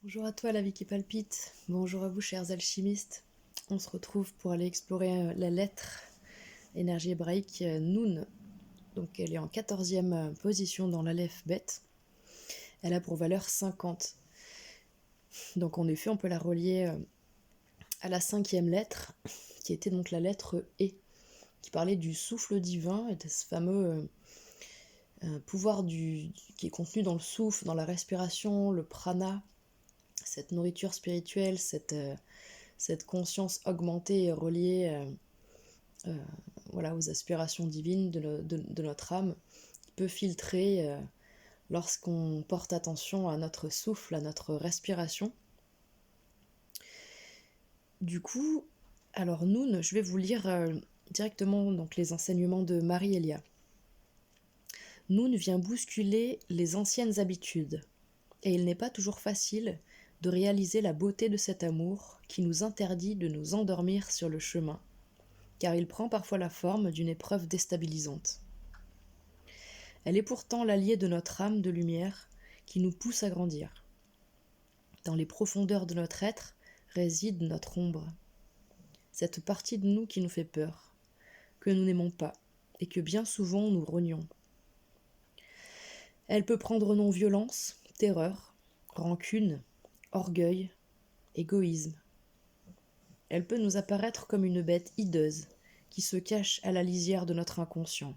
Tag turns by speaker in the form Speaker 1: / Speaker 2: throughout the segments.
Speaker 1: Bonjour à toi la vie qui palpite, bonjour à vous chers alchimistes. On se retrouve pour aller explorer la lettre énergie hébraïque Noun. Donc elle est en 14e position dans l'Aleph Bet. Elle a pour valeur 50. Donc en effet on peut la relier à la 5e lettre, qui était donc la lettre E, qui parlait du souffle divin et de ce fameux pouvoir qui est contenu dans le souffle, dans la respiration, le prana, cette nourriture spirituelle, cette conscience augmentée et reliée voilà, aux aspirations divines de notre âme, qui peut filtrer lorsqu'on porte attention à notre souffle, à notre respiration. Du coup, alors Noun, je vais vous lire directement donc, les enseignements de Marie-Elia. Noun vient bousculer les anciennes habitudes, et il n'est pas toujours facile de réaliser la beauté de cet amour qui nous interdit de nous endormir sur le chemin, car il prend parfois la forme d'une épreuve déstabilisante. Elle est pourtant l'alliée de notre âme de lumière qui nous pousse à grandir. Dans les profondeurs de notre être réside notre ombre, cette partie de nous qui nous fait peur, que nous n'aimons pas et que bien souvent nous rognons. Elle peut prendre nom violence, terreur, rancune, orgueil, égoïsme. Elle peut nous apparaître comme une bête hideuse qui se cache à la lisière de notre inconscient.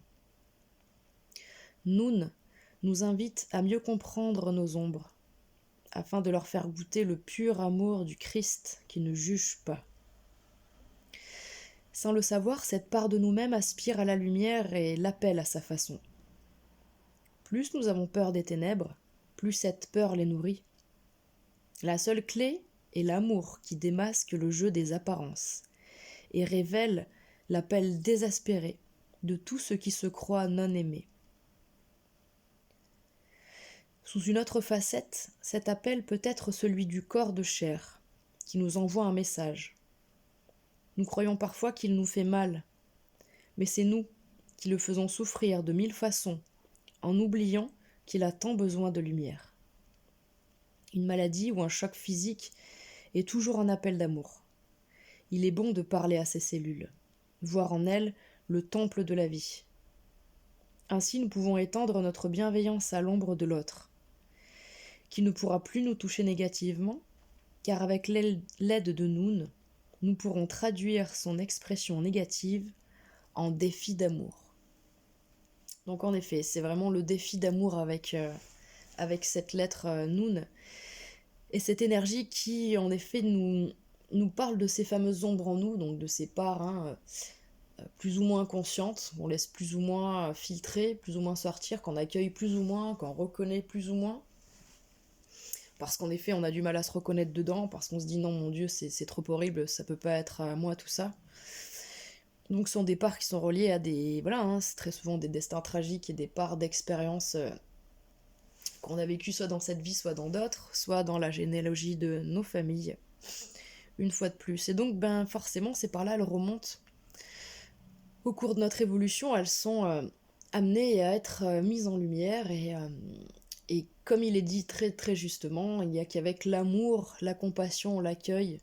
Speaker 1: Noun nous invite à mieux comprendre nos ombres, afin de leur faire goûter le pur amour du Christ qui ne juge pas. Sans le savoir, cette part de nous-mêmes aspire à la lumière et l'appelle à sa façon. Plus nous avons peur des ténèbres, plus cette peur les nourrit. La seule clé est l'amour qui démasque le jeu des apparences et révèle l'appel désespéré de tout ce qui se croit non aimé. Sous une autre facette, cet appel peut être celui du corps de chair, qui nous envoie un message. Nous croyons parfois qu'il nous fait mal, mais c'est nous qui le faisons souffrir de 1000 façons, en oubliant qu'il a tant besoin de lumière. Une maladie ou un choc physique est toujours un appel d'amour. Il est bon de parler à ces cellules, voir en elles le temple de la vie. Ainsi nous pouvons étendre notre bienveillance à l'ombre de l'autre, qui ne pourra plus nous toucher négativement, car avec l'aide de Noun, nous pourrons traduire son expression négative en défi d'amour. Donc en effet, c'est vraiment le défi d'amour avec cette lettre Noun, et cette énergie qui en effet nous parle de ces fameuses ombres en nous, donc de ces parts plus ou moins conscientes, qu'on laisse plus ou moins filtrer, plus ou moins sortir, qu'on accueille plus ou moins, qu'on reconnaît plus ou moins. Parce qu'en effet, on a du mal à se reconnaître dedans, parce qu'on se dit non, mon Dieu, c'est trop horrible, ça peut pas être à moi tout ça. Donc, ce sont des parts qui sont reliées à des. Voilà, c'est très souvent des destins tragiques et des parts d'expériences qu'on a vécues soit dans cette vie, soit dans d'autres, soit dans la généalogie de nos familles, une fois de plus. Et donc, forcément, ces parts-là, elles remontent. Au cours de notre évolution, elles sont amenées à être mises en lumière et comme il est dit très très justement, il n'y a qu'avec l'amour, la compassion, l'accueil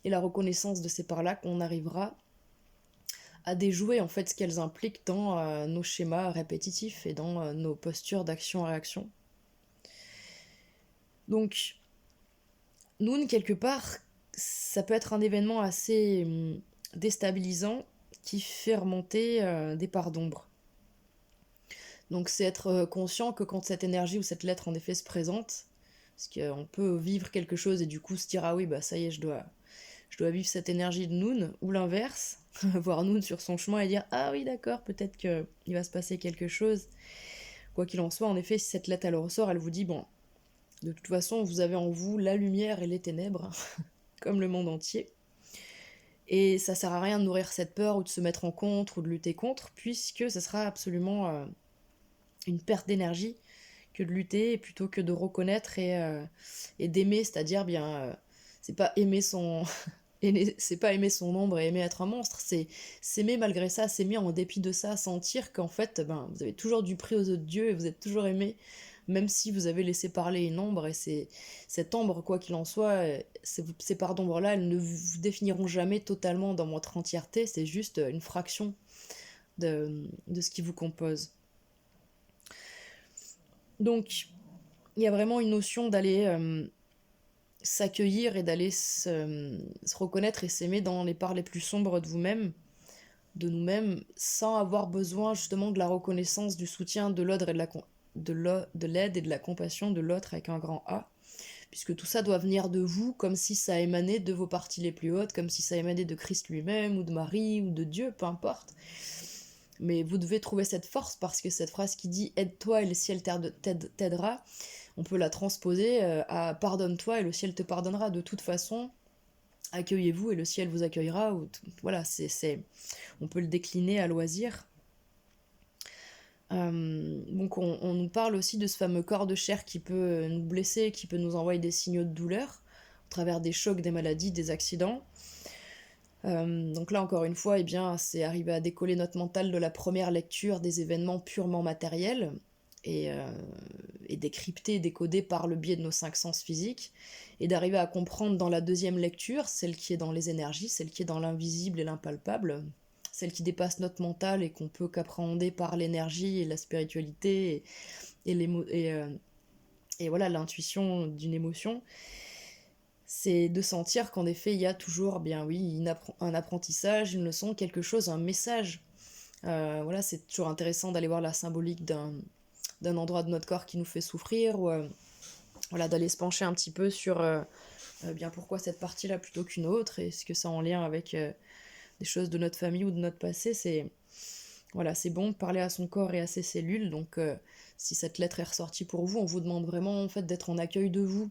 Speaker 1: et la reconnaissance de ces parts-là qu'on arrivera à déjouer en fait ce qu'elles impliquent dans nos schémas répétitifs et dans nos postures d'action-réaction. Donc, Noun, quelque part, ça peut être un événement assez déstabilisant qui fait remonter des parts d'ombre. Donc c'est être conscient que quand cette énergie ou cette lettre en effet se présente, parce qu'on peut vivre quelque chose et du coup se dire ah oui bah ça y est je dois vivre cette énergie de Noun, ou l'inverse, voir Noun sur son chemin et dire ah oui d'accord peut-être qu'il va se passer quelque chose. Quoi qu'il en soit, en effet si cette lettre elle ressort, elle vous dit bon de toute façon vous avez en vous la lumière et les ténèbres, comme le monde entier. Et ça sert à rien de nourrir cette peur ou de se mettre en contre ou de lutter contre, puisque ce sera absolument une perte d'énergie que de lutter plutôt que de reconnaître et d'aimer, c'est-à-dire c'est pas aimer son c'est pas aimer son ombre et aimer être un monstre, c'est s'aimer malgré ça, s'aimer en dépit de ça, sentir qu'en fait vous avez toujours du prix aux yeux de Dieu et vous êtes toujours aimé même si vous avez laissé parler une ombre, et cette ombre, quoi qu'il en soit, ces parts d'ombre-là, elles ne vous définiront jamais totalement dans votre entièreté, c'est juste une fraction de ce qui vous compose. Donc, il y a vraiment une notion d'aller s'accueillir et d'aller se reconnaître et s'aimer dans les parts les plus sombres de vous-même, de nous-mêmes, sans avoir besoin justement de la reconnaissance, du soutien de l'autre et de l'aide et de la compassion de l'autre avec un grand A, puisque tout ça doit venir de vous, comme si ça émanait de vos parties les plus hautes, comme si ça émanait de Christ lui-même, ou de Marie, ou de Dieu, peu importe. Mais vous devez trouver cette force, parce que cette phrase qui dit « aide-toi et le ciel t'aidera », on peut la transposer à « pardonne-toi et le ciel te pardonnera ». De toute façon, accueillez-vous et le ciel vous accueillera. Voilà, on peut le décliner à loisir. Donc on nous parle aussi de ce fameux corps de chair qui peut nous blesser, qui peut nous envoyer des signaux de douleur au travers des chocs, des maladies, des accidents. Donc là encore une fois, eh bien, c'est arriver à décoller notre mental de la première lecture des événements purement matériels et décrypter, décoder par le biais de nos 5 sens physiques, et d'arriver à comprendre dans la deuxième lecture, celle qui est dans les énergies, celle qui est dans l'invisible et l'impalpable, celle qui dépasse notre mental et qu'on peut qu'appréhender par l'énergie et la spiritualité et voilà, l'intuition d'une émotion. C'est de sentir qu'en effet, il y a toujours, bien oui, un apprentissage, une leçon, quelque chose, un message. Voilà, c'est toujours intéressant d'aller voir la symbolique d'un endroit de notre corps qui nous fait souffrir, ou voilà, d'aller se pencher un petit peu sur bien pourquoi cette partie-là plutôt qu'une autre, et est-ce que ça en lien avec des choses de notre famille ou de notre passé. Voilà, c'est bon de parler à son corps et à ses cellules, donc si cette lettre est ressortie pour vous, on vous demande vraiment en fait d'être en accueil de vous,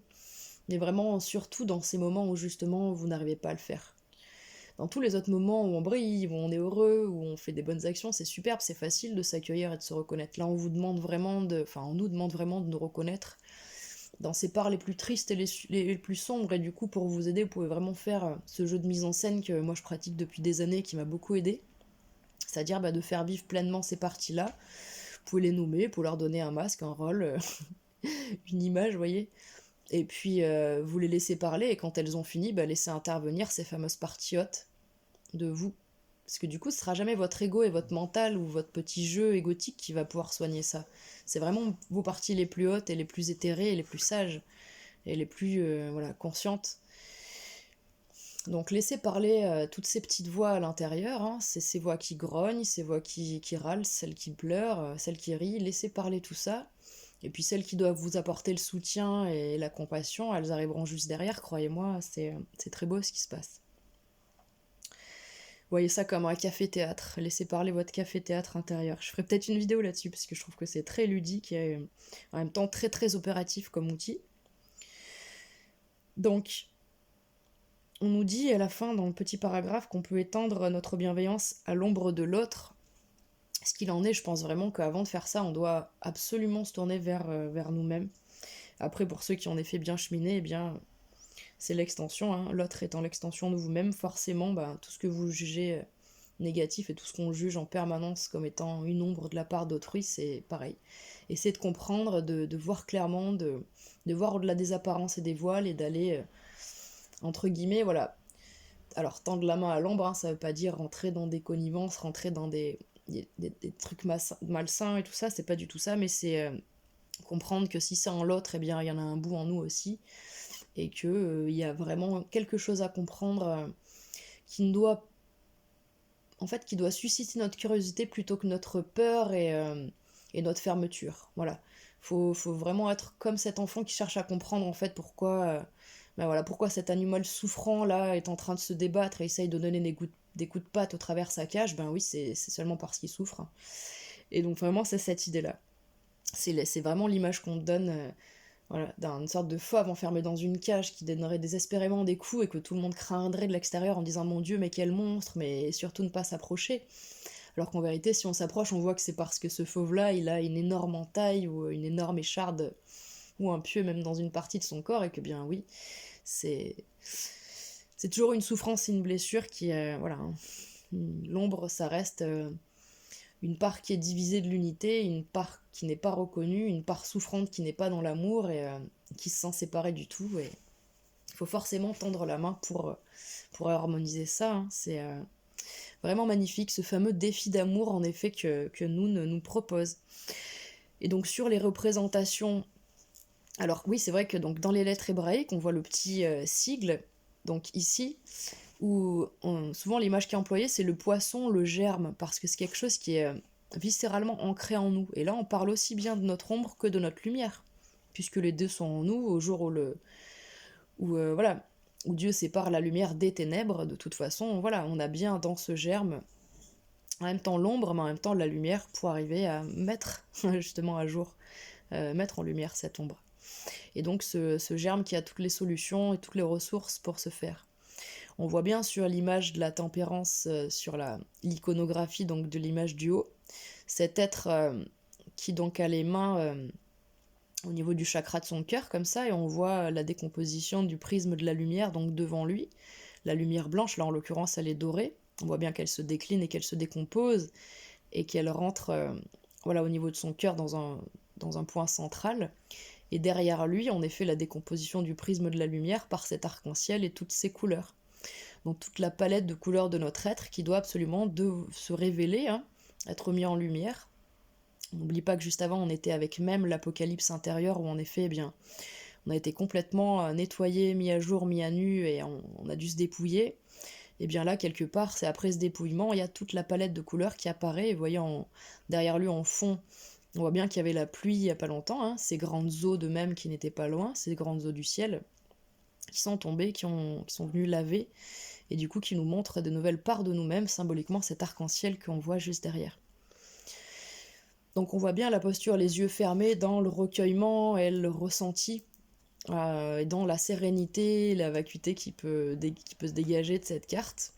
Speaker 1: mais vraiment surtout dans ces moments où justement vous n'arrivez pas à le faire. Dans tous les autres moments où on brille, où on est heureux, où on fait des bonnes actions, c'est superbe, c'est facile de s'accueillir et de se reconnaître. Là, on nous demande vraiment de nous reconnaître dans ces parts les plus tristes et les plus sombres, et du coup, pour vous aider, vous pouvez vraiment faire ce jeu de mise en scène que moi je pratique depuis des années, qui m'a beaucoup aidé, c'est-à-dire de faire vivre pleinement ces parties-là. Vous pouvez les nommer, vous pouvez leur donner un masque, un rôle, une image, vous voyez. Et puis vous les laissez parler, et quand elles ont fini, laissez intervenir ces fameuses parties hautes de vous. Parce que du coup, ce sera jamais votre ego et votre mental ou votre petit jeu égotique qui va pouvoir soigner ça. C'est vraiment vos parties les plus hautes et les plus éthérées et les plus sages et les plus conscientes. Donc laissez parler toutes ces petites voix à l'intérieur, hein. C'est ces voix qui grognent, ces voix qui râlent, celles qui pleurent, celles qui rient, laissez parler tout ça. Et puis celles qui doivent vous apporter le soutien et la compassion, elles arriveront juste derrière, croyez-moi, c'est très beau ce qui se passe. Voyez ça comme un café-théâtre, laissez parler votre café-théâtre intérieur. Je ferai peut-être une vidéo là-dessus, parce que je trouve que c'est très ludique et en même temps très très opératif comme outil. Donc, on nous dit à la fin, dans le petit paragraphe, qu'on peut étendre notre bienveillance à l'ombre de l'autre. Ce qu'il en est, je pense vraiment qu'avant de faire ça, on doit absolument se tourner vers nous-mêmes. Après, pour ceux qui en effet bien cheminé, eh bien, c'est l'extension, hein. L'autre étant l'extension de vous-même, forcément, tout ce que vous jugez négatif et tout ce qu'on juge en permanence comme étant une ombre de la part d'autrui, c'est pareil. Essayez de comprendre, de voir clairement, de voir au-delà des apparences et des voiles, et d'aller, entre guillemets, voilà. Alors, tendre la main à l'ombre, hein, ça veut pas dire rentrer dans des connivences, rentrer dans des trucs malsains et tout ça, c'est pas du tout ça, mais c'est comprendre que si c'est en l'autre, eh bien, il y en a un bout en nous aussi, et que il y a vraiment quelque chose à comprendre qui ne doit qui doit susciter notre curiosité plutôt que notre peur et notre fermeture. Voilà. Faut vraiment être comme cet enfant qui cherche à comprendre en fait pourquoi cet animal souffrant là est en train de se débattre et essaye de donner des coups de patte au travers sa cage. Ben oui, c'est seulement parce qu'il souffre. Et donc vraiment, c'est cette idée-là. C'est vraiment l'image qu'on donne voilà, d'une sorte de fauve enfermé dans une cage qui donnerait désespérément des coups et que tout le monde craindrait de l'extérieur en disant mon Dieu, mais quel monstre, mais surtout ne pas s'approcher. Alors qu'en vérité, si on s'approche, on voit que c'est parce que ce fauve-là, il a une énorme entaille ou une énorme écharde ou un pieu même dans une partie de son corps, et que bien oui, c'est toujours une souffrance et une blessure qui voilà, hein. L'ombre, ça reste une part qui est divisée de l'unité, une part qui n'est pas reconnue, une part souffrante qui n'est pas dans l'amour et qui se sent séparée du tout. Et il faut forcément tendre la main pour harmoniser ça. Hein. C'est vraiment magnifique, ce fameux défi d'amour, en effet, que Noun nous propose. Et donc sur les représentations, alors oui, c'est vrai que donc dans les lettres hébraïques, on voit le petit sigle, donc ici, où souvent l'image qui est employée, c'est le poisson, le germe, parce que c'est quelque chose qui est viscéralement ancré en nous. Et là, on parle aussi bien de notre ombre que de notre lumière, puisque les deux sont en nous au jour où Dieu sépare la lumière des ténèbres. De toute façon, voilà, on a bien dans ce germe en même temps l'ombre, mais en même temps la lumière pour arriver à mettre justement à jour, mettre en lumière cette ombre. Et donc ce germe qui a toutes les solutions et toutes les ressources pour se faire. On voit bien sur l'image de la tempérance, sur l'iconographie donc de l'image du haut, cet être qui donc a les mains au niveau du chakra de son cœur comme ça, et on voit la décomposition du prisme de la lumière donc devant lui. La lumière blanche, là en l'occurrence elle est dorée, on voit bien qu'elle se décline et qu'elle se décompose, et qu'elle rentre voilà, au niveau de son cœur dans un point central. Et derrière lui, en effet, la décomposition du prisme de la lumière par cet arc-en-ciel et toutes ses couleurs. Donc toute la palette de couleurs de notre être qui doit absolument se révéler, hein, être mis en lumière. N'oublie pas que juste avant, on était avec même l'apocalypse intérieur où en effet, eh bien, on a été complètement nettoyé, mis à jour, mis à nu et on a dû se dépouiller. Et bien là, quelque part, c'est après ce dépouillement, il y a toute la palette de couleurs qui apparaît. Et vous voyez, derrière lui, en fond, on voit bien qu'il y avait la pluie il n'y a pas longtemps, hein, ces grandes eaux de même qui n'étaient pas loin, ces grandes eaux du ciel, qui sont tombées, qui sont venues laver, et du coup qui nous montrent de nouvelles parts de nous-mêmes, symboliquement cet arc-en-ciel qu'on voit juste derrière. Donc on voit bien la posture, les yeux fermés, dans le recueillement et le ressenti, et dans la sérénité, la vacuité qui peut se dégager de cette carte.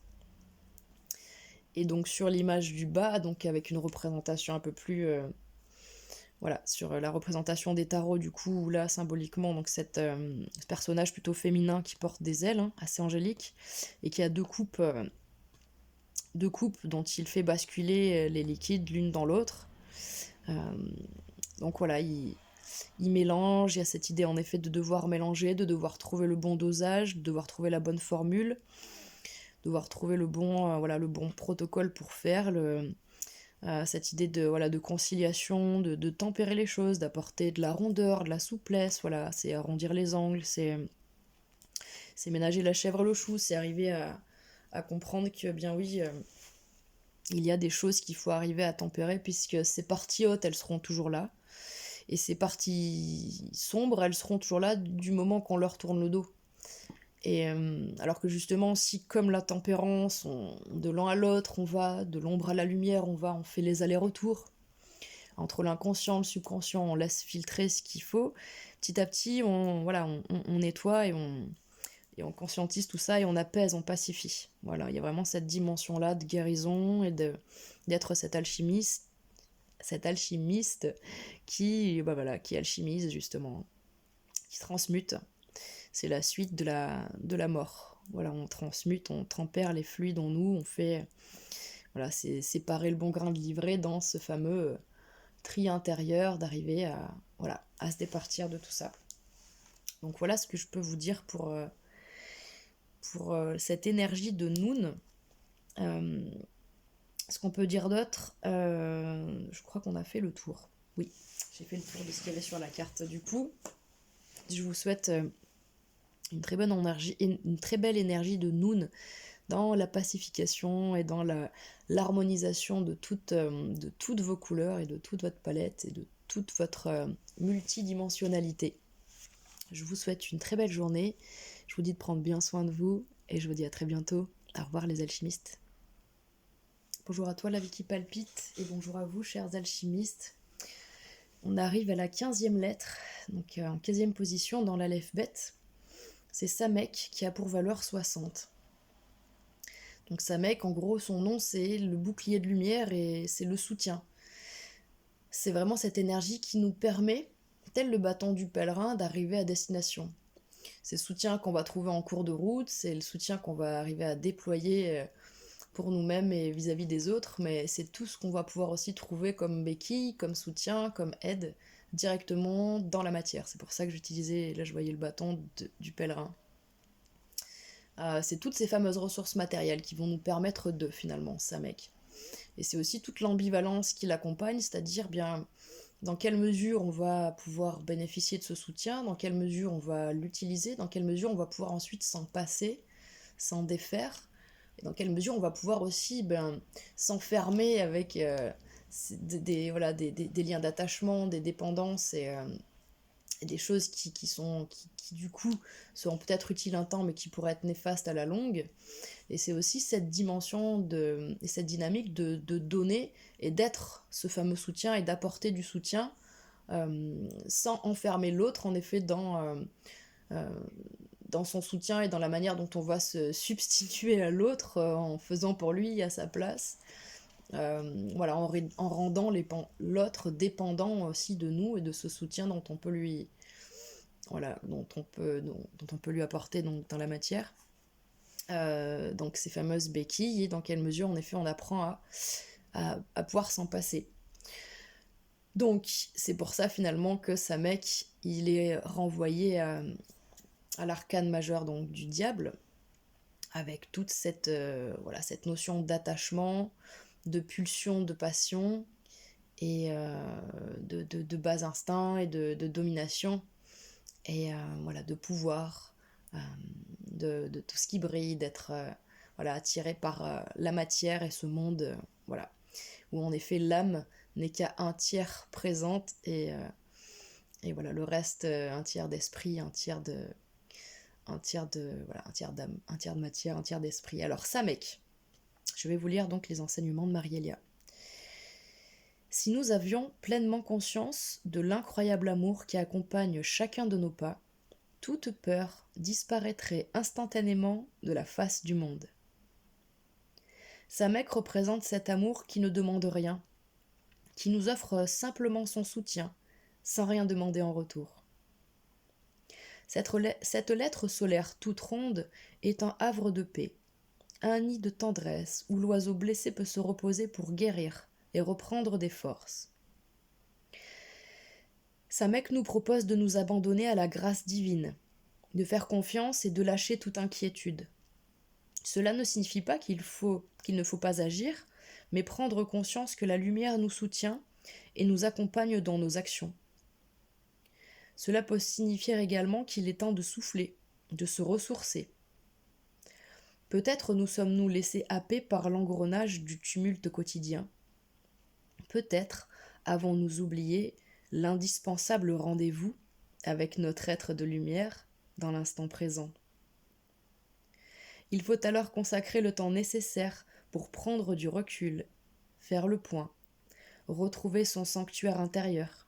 Speaker 1: Et donc sur l'image du bas, donc avec une représentation un peu plus... voilà, sur la représentation des tarots, du coup, là, symboliquement, donc ce personnage plutôt féminin qui porte des ailes, hein, assez angélique, et qui a deux coupes dont il fait basculer les liquides l'une dans l'autre. Donc voilà, il mélange, il y a cette idée en effet de devoir mélanger, de devoir trouver le bon dosage, de devoir trouver la bonne formule, de devoir trouver le bon protocole pour faire, cette idée de conciliation, de tempérer les choses, d'apporter de la rondeur, de la souplesse, voilà, c'est arrondir les angles, c'est ménager la chèvre et le chou, c'est arriver à comprendre que, bien oui, il y a des choses qu'il faut arriver à tempérer, puisque ces parties hautes, elles seront toujours là, et ces parties sombres, elles seront toujours là du moment qu'on leur tourne le dos. Et alors que justement, si comme la tempérance, de l'un à l'autre, on va de l'ombre à la lumière, on fait les allers-retours entre l'inconscient, le subconscient, on laisse filtrer ce qu'il faut. Petit à petit, on nettoie et on conscientise tout ça et on apaise, on pacifie. Voilà, il y a vraiment cette dimension-là de guérison et d'être cet alchimiste qui alchimise justement, qui transmute. C'est la suite de la mort. Voilà, on transmute, on tempère les fluides en nous, on fait... Voilà, c'est séparer le bon grain de l'ivraie dans ce fameux tri intérieur, d'arriver à se départir de tout ça. Donc voilà ce que je peux vous dire pour cette énergie de Noun. Ce qu'on peut dire d'autre, je crois qu'on a fait le tour. Oui, j'ai fait le tour de ce qu'il y avait sur la carte. Du coup, je vous souhaite une très belle énergie de Noun dans la pacification et dans l'harmonisation de toutes vos couleurs et de toute votre palette et de toute votre multidimensionnalité. Je vous souhaite une très belle journée, je vous dis de prendre bien soin de vous et je vous dis à très bientôt. Au revoir les alchimistes. Bonjour à toi la vie qui palpite et bonjour à vous chers alchimistes. On arrive à la 15e lettre, donc en 15e position dans l'Aleph-Bet. C'est Samek qui a pour valeur 60. Donc Samek, en gros, son nom, c'est le bouclier de lumière et c'est le soutien. C'est vraiment cette énergie qui nous permet, tel le bâton du pèlerin, d'arriver à destination. C'est le soutien qu'on va trouver en cours de route, c'est le soutien qu'on va arriver à déployer pour nous-mêmes et vis-à-vis des autres, mais c'est tout ce qu'on va pouvoir aussi trouver comme béquille, comme soutien, comme aide, directement dans la matière. C'est pour ça que j'utilisais, là je voyais le bâton du pèlerin. C'est toutes ces fameuses ressources matérielles qui vont nous permettre de, finalement, Samek. Et c'est aussi toute l'ambivalence qui l'accompagne, c'est-à-dire bien dans quelle mesure on va pouvoir bénéficier de ce soutien, dans quelle mesure on va l'utiliser, dans quelle mesure on va pouvoir ensuite s'en passer, s'en défaire, et dans quelle mesure on va pouvoir aussi s'enfermer avec des liens d'attachement, des dépendances et des choses qui du coup seront peut-être utiles un temps mais qui pourraient être néfastes à la longue. Et c'est aussi cette dimension et cette dynamique de donner et d'être ce fameux soutien et d'apporter du soutien sans enfermer l'autre en effet euh, dans son soutien et dans la manière dont on va se substituer à l'autre en faisant pour lui à sa place. Voilà, en rendant l'autre dépendant aussi de nous et de ce soutien dont on peut lui, voilà, dont on peut lui apporter donc, dans la matière. Donc ces fameuses béquilles, et dans quelle mesure en effet on apprend à pouvoir s'en passer. Donc c'est pour ça finalement que Samek il est renvoyé à l'arcane majeur donc, du diable, avec toute cette notion d'attachement, de pulsion, de passion, et de bas instincts et de domination, et de pouvoir, de tout ce qui brille, d'être attiré par la matière et ce monde, où en effet l'âme n'est qu'à un tiers présente, et voilà, le reste, un tiers d'esprit, un tiers d'âme, un tiers de matière, un tiers d'esprit. Alors Samek, je vais vous lire donc les enseignements de Marie-Elia. Si nous avions pleinement conscience de l'incroyable amour qui accompagne chacun de nos pas, toute peur disparaîtrait instantanément de la face du monde. Samek représente cet amour qui ne demande rien, qui nous offre simplement son soutien, sans rien demander en retour. Cette lettre solaire toute ronde est un havre de paix, un nid de tendresse où l'oiseau blessé peut se reposer pour guérir et reprendre des forces. Samek nous propose de nous abandonner à la grâce divine, de faire confiance et de lâcher toute inquiétude. Cela ne signifie pas qu'il ne faut pas agir, mais prendre conscience que la lumière nous soutient et nous accompagne dans nos actions. Cela peut signifier également qu'il est temps de souffler, de se ressourcer. Peut-être nous sommes-nous laissés happer par l'engrenage du tumulte quotidien. Peut-être avons-nous oublié l'indispensable rendez-vous avec notre être de lumière dans l'instant présent. Il faut alors consacrer le temps nécessaire pour prendre du recul, faire le point, retrouver son sanctuaire intérieur,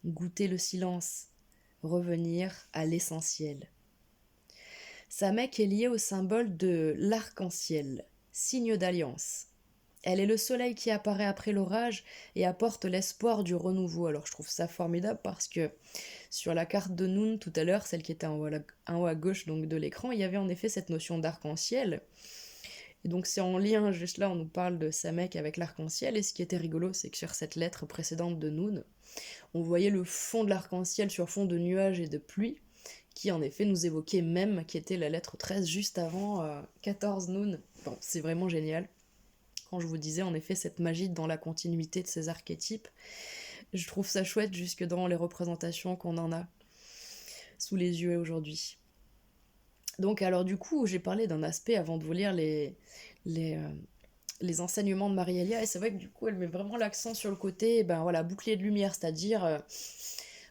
Speaker 1: goûter le silence, revenir à l'essentiel. Samek est liée au symbole de l'arc-en-ciel, signe d'alliance. Elle est le soleil qui apparaît après l'orage et apporte l'espoir du renouveau. Alors je trouve ça formidable parce que sur la carte de Noun tout à l'heure, celle qui était en haut à gauche donc, de l'écran, il y avait en effet cette notion d'arc-en-ciel. Et donc c'est en lien, juste là on nous parle de Samek avec l'arc-en-ciel, et ce qui était rigolo c'est que sur cette lettre précédente de Noun, on voyait le fond de l'arc-en-ciel sur fond de nuages et de pluie, qui en effet nous évoquait même, qui était la lettre 13 juste avant 14 Noun. Bon, c'est vraiment génial. Quand je vous disais en effet cette magie dans la continuité de ces archétypes, je trouve ça chouette jusque dans les représentations qu'on en a sous les yeux aujourd'hui. Donc alors du coup, j'ai parlé d'un aspect avant de vous lire les enseignements de Marie-Elia, et c'est vrai que du coup elle met vraiment l'accent sur le côté bouclier de lumière, c'est-à-dire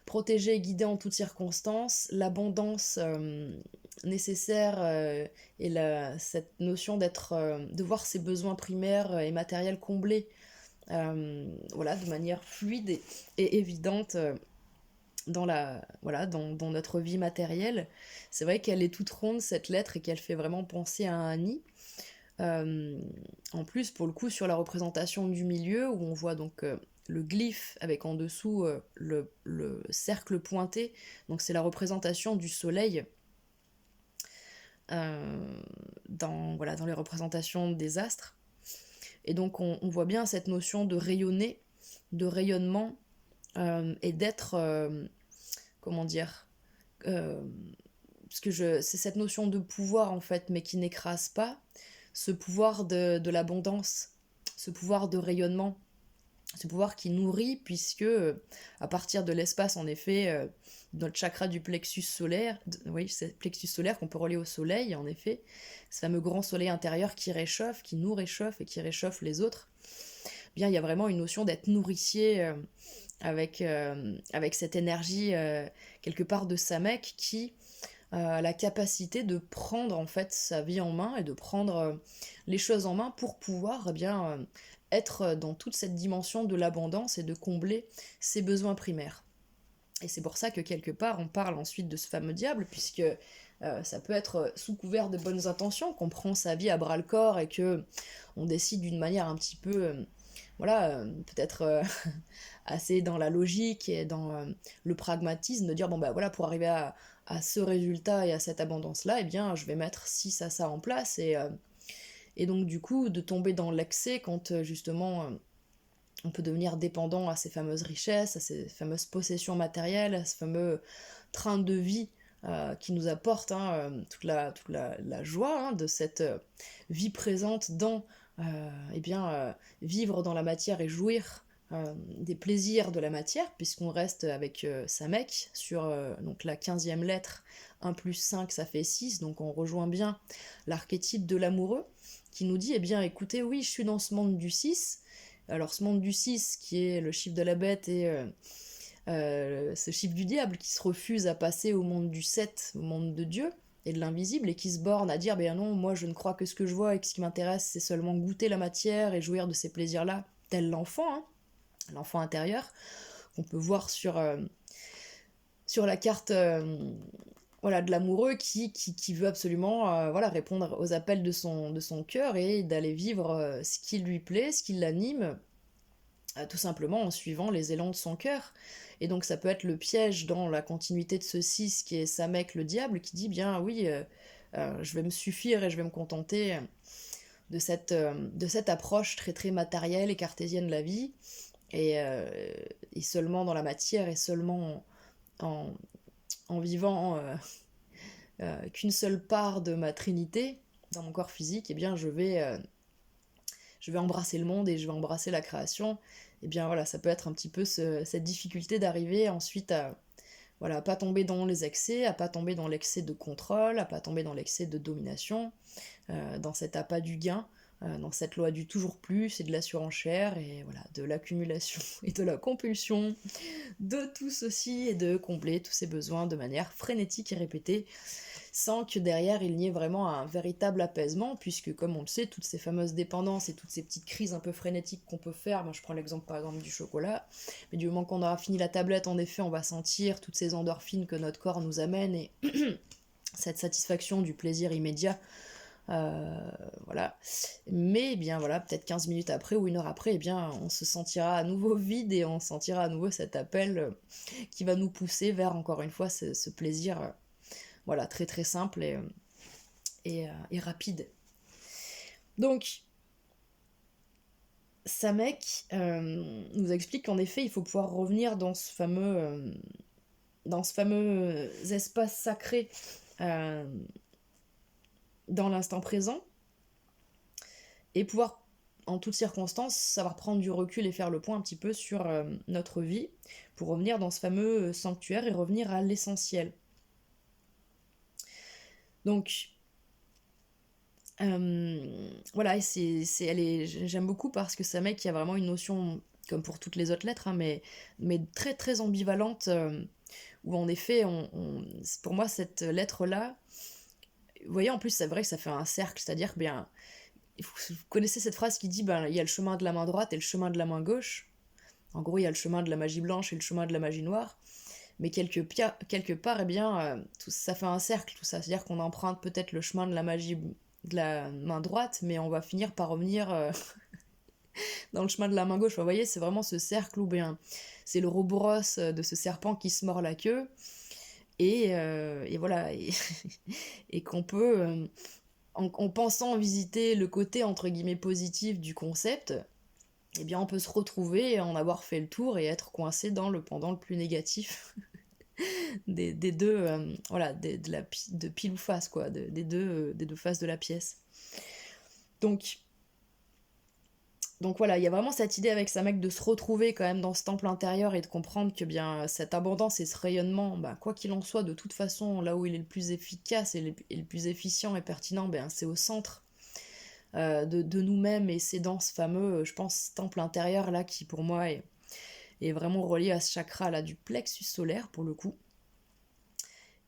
Speaker 1: protéger et guider en toutes circonstances, l'abondance nécessaire et cette notion de voir ses besoins primaires et matériels comblés de manière fluide et évidente dans notre vie matérielle. C'est vrai qu'elle est toute ronde cette lettre et qu'elle fait vraiment penser à un nid. En plus, pour le coup, sur la représentation du milieu, où on voit donc le glyphe avec en dessous le cercle pointé, donc c'est la représentation du soleil dans les représentations des astres. Et donc on voit bien cette notion de rayonner, de rayonnement, et d'être, comment dire, parce que c'est cette notion de pouvoir en fait, mais qui n'écrase pas, ce pouvoir de l'abondance, ce pouvoir de rayonnement, ce pouvoir qui nourrit, puisque à partir de l'espace, en effet, notre chakra du plexus solaire, oui, c'est le plexus solaire qu'on peut relier au soleil, en effet, ce fameux grand soleil intérieur qui nous réchauffe et qui réchauffe les autres, bien il y a vraiment une notion d'être nourricier avec cette énergie quelque part de Samek qui a la capacité de prendre en fait sa vie en main et de prendre les choses en main pour pouvoir être dans toute cette dimension de l'abondance et de combler ses besoins primaires. Et c'est pour ça que quelque part on parle ensuite de ce fameux diable, puisque ça peut être sous couvert de bonnes intentions qu'on prend sa vie à bras le corps et que on décide d'une manière un petit peu peut-être assez dans la logique et dans le pragmatisme, de dire bon bah voilà, pour arriver à ce résultat et à cette abondance là, eh bien je vais mettre ci ça en place, et donc du coup de tomber dans l'excès quand justement on peut devenir dépendant à ces fameuses richesses, à ces fameuses possessions matérielles, à ce fameux train de vie qui nous apporte toute la joie de cette vie présente dans vivre dans la matière et jouir des plaisirs de la matière, puisqu'on reste avec Samek sur donc la 15e lettre, 1 plus 5 ça fait 6, donc on rejoint bien l'archétype de l'amoureux qui nous dit, eh bien écoutez, oui je suis dans ce monde du 6, alors ce monde du 6 qui est le chiffre de la bête et ce chiffre du diable qui se refuse à passer au monde du 7, au monde de Dieu et de l'invisible, et qui se borne à dire ben non, moi je ne crois que ce que je vois et que ce qui m'intéresse c'est seulement goûter la matière et jouir de ces plaisirs-là, tel l'enfant, l'enfant intérieur, qu'on peut voir sur la carte de l'amoureux qui veut absolument répondre aux appels de son cœur et d'aller vivre ce qui lui plaît, ce qui l'anime, tout simplement en suivant les élans de son cœur. Et donc ça peut être le piège dans la continuité de ce 6 qui est Samek le diable, qui dit bien oui, je vais me suffire et je vais me contenter de cette approche très très matérielle et cartésienne de la vie, et seulement dans la matière et seulement en vivant qu'une seule part de ma trinité dans mon corps physique, eh bien je vais embrasser le monde et je vais embrasser la création. Et bien voilà, ça peut être un petit peu cette difficulté d'arriver ensuite à pas tomber dans les excès, à pas tomber dans l'excès de contrôle, à pas tomber dans l'excès de domination, dans cet appât du gain, dans cette loi du toujours plus et de la surenchère, et voilà, de l'accumulation et de la compulsion, de tout ceci, et de combler tous ces besoins de manière frénétique et répétée, sans que derrière il n'y ait vraiment un véritable apaisement, puisque comme on le sait, toutes ces fameuses dépendances et toutes ces petites crises un peu frénétiques qu'on peut faire, moi je prends l'exemple par exemple du chocolat, mais du moment qu'on aura fini la tablette, en effet on va sentir toutes ces endorphines que notre corps nous amène, et cette satisfaction du plaisir immédiat, mais bien voilà, peut-être 15 minutes après ou 1 heure après, eh bien on se sentira à nouveau vide et on sentira à nouveau cet appel qui va nous pousser vers encore une fois ce plaisir très très simple et rapide. Donc Samek nous explique qu'en effet il faut pouvoir revenir dans ce fameux espace sacré dans l'instant présent, et pouvoir en toutes circonstances savoir prendre du recul et faire le point un petit peu sur notre vie pour revenir dans ce fameux sanctuaire et revenir à l'essentiel. Donc et j'aime beaucoup parce que Samek il y a vraiment une notion, comme pour toutes les autres lettres, mais très très ambivalente, où en effet pour moi cette lettre là, vous voyez, en plus c'est vrai que ça fait un cercle, c'est-à-dire que bien vous connaissez cette phrase qui dit il y a le chemin de la main droite et le chemin de la main gauche. En gros il y a le chemin de la magie blanche et le chemin de la magie noire, mais quelque part ça fait un cercle tout ça, c'est-à-dire qu'on emprunte peut-être le chemin de la magie de la main droite, mais on va finir par revenir dans le chemin de la main gauche. Vous voyez, c'est vraiment ce cercle où bien c'est le Ouroboros de ce serpent qui se mord la queue, et voilà, et qu'on peut, en pensant visiter le côté entre guillemets positif du concept, eh bien on peut se retrouver et en avoir fait le tour et être coincé dans le pendant le plus négatif des deux, voilà, de pile ou face, quoi, des deux faces de la pièce. Donc, donc voilà, il y a vraiment cette idée avec sa mec de se retrouver quand même dans ce temple intérieur et de comprendre que bien cette abondance et ce rayonnement, bah, quoi qu'il en soit, de toute façon, là où il est le plus efficace et le plus efficient et pertinent, ben, c'est au centre de nous-mêmes, et c'est dans ce fameux, je pense, temple intérieur là qui pour moi est vraiment relié à ce chakra là du plexus solaire pour le coup.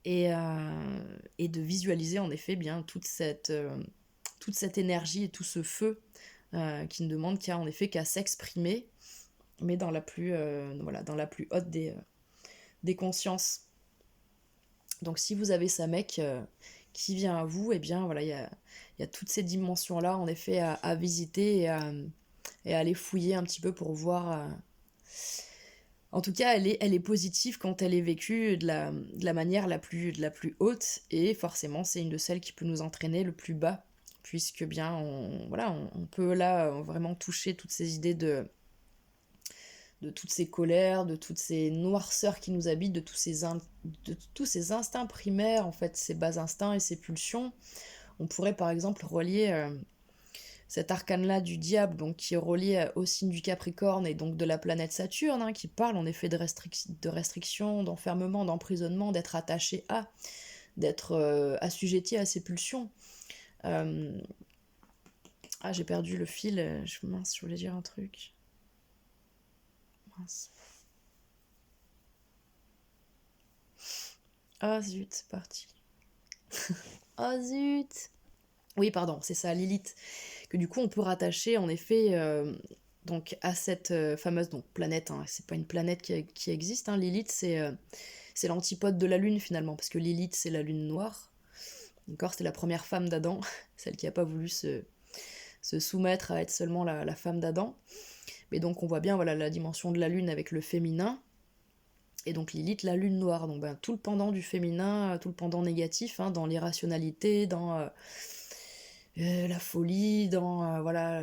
Speaker 1: Et de visualiser en effet bien toute cette énergie et tout ce feu qui ne demande qu'à en effet qu'à s'exprimer, mais dans la plus, voilà, dans la plus haute des consciences. Donc si vous avez sa mec qui vient à vous, et bien voilà, il y a toutes ces dimensions-là en effet à visiter et à aller fouiller un petit peu pour voir. En tout cas, elle est positive quand elle est vécue de la manière la plus haute, et forcément c'est une de celles qui peut nous entraîner le plus bas, puisque bien voilà, on peut là vraiment toucher toutes ces idées de toutes ces colères, de toutes ces noirceurs qui nous habitent, de tous ces instincts primaires, en fait, ces bas instincts et ces pulsions. On pourrait par exemple relier cet arcane-là du diable, donc qui est relié au signe du Capricorne et donc de la planète Saturne, hein, qui parle en effet de restrictions, d'enfermement, d'emprisonnement, d'être attaché à, d'être assujetti à ses pulsions. Ah, j'ai perdu le fil, mince, je voulais dire un truc. Mince. Ah zut, c'est parti. Ah zut. Oui, pardon, c'est ça, Lilith, que du coup on peut rattacher en effet donc à cette fameuse donc, planète, hein. C'est pas une planète qui existe, hein. Lilith c'est l'antipode de la lune finalement, parce que Lilith c'est la lune noire, d'accord, c'est la première femme d'Adam, celle qui a pas voulu se soumettre à être seulement la femme d'Adam, mais donc on voit bien voilà la dimension de la lune avec le féminin, et donc Lilith la lune noire, donc ben, tout le pendant du féminin, tout le pendant négatif, hein, dans l'irrationalité, dans la folie, dans voilà.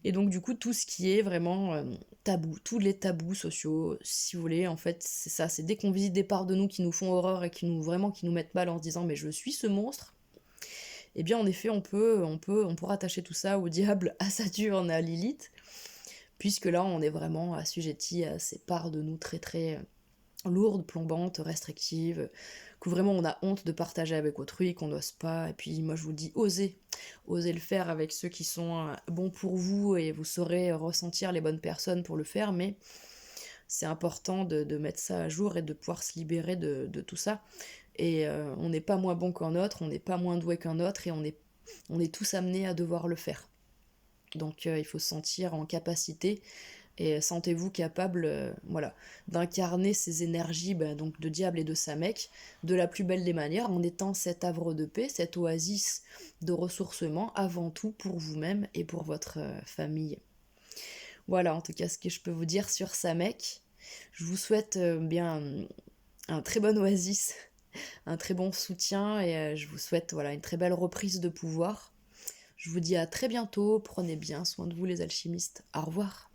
Speaker 1: Et donc du coup tout ce qui est vraiment tabou, tous les tabous sociaux, si vous voulez, en fait c'est ça, c'est dès qu'on visite des parts de nous qui nous font horreur et qui nous mettent mal en se disant mais je suis ce monstre, eh bien en effet on peut rattacher tout ça au diable, à Saturne, à Lilith, puisque là on est vraiment assujetti à ces parts de nous très très lourde, plombante, restrictive, que vraiment on a honte de partager avec autrui, qu'on n'ose pas. Et puis moi je vous dis, osez le faire avec ceux qui sont bons pour vous, et vous saurez ressentir les bonnes personnes pour le faire, mais c'est important de mettre ça à jour et de pouvoir se libérer de tout ça. Et on n'est pas moins bon qu'un autre, on n'est pas moins doué qu'un autre, et on est tous amenés à devoir le faire. Donc il faut se sentir en capacité, et sentez-vous capable voilà, d'incarner ces énergies donc de diable et de Samek de la plus belle des manières, en étant cet havre de paix, cette oasis de ressourcement avant tout pour vous-même et pour votre famille. Voilà en tout cas ce que je peux vous dire sur Samek. Je vous souhaite bien un très bon oasis, un très bon soutien, et je vous souhaite voilà, une très belle reprise de pouvoir. Je vous dis à très bientôt, prenez bien soin de vous les alchimistes. Au revoir.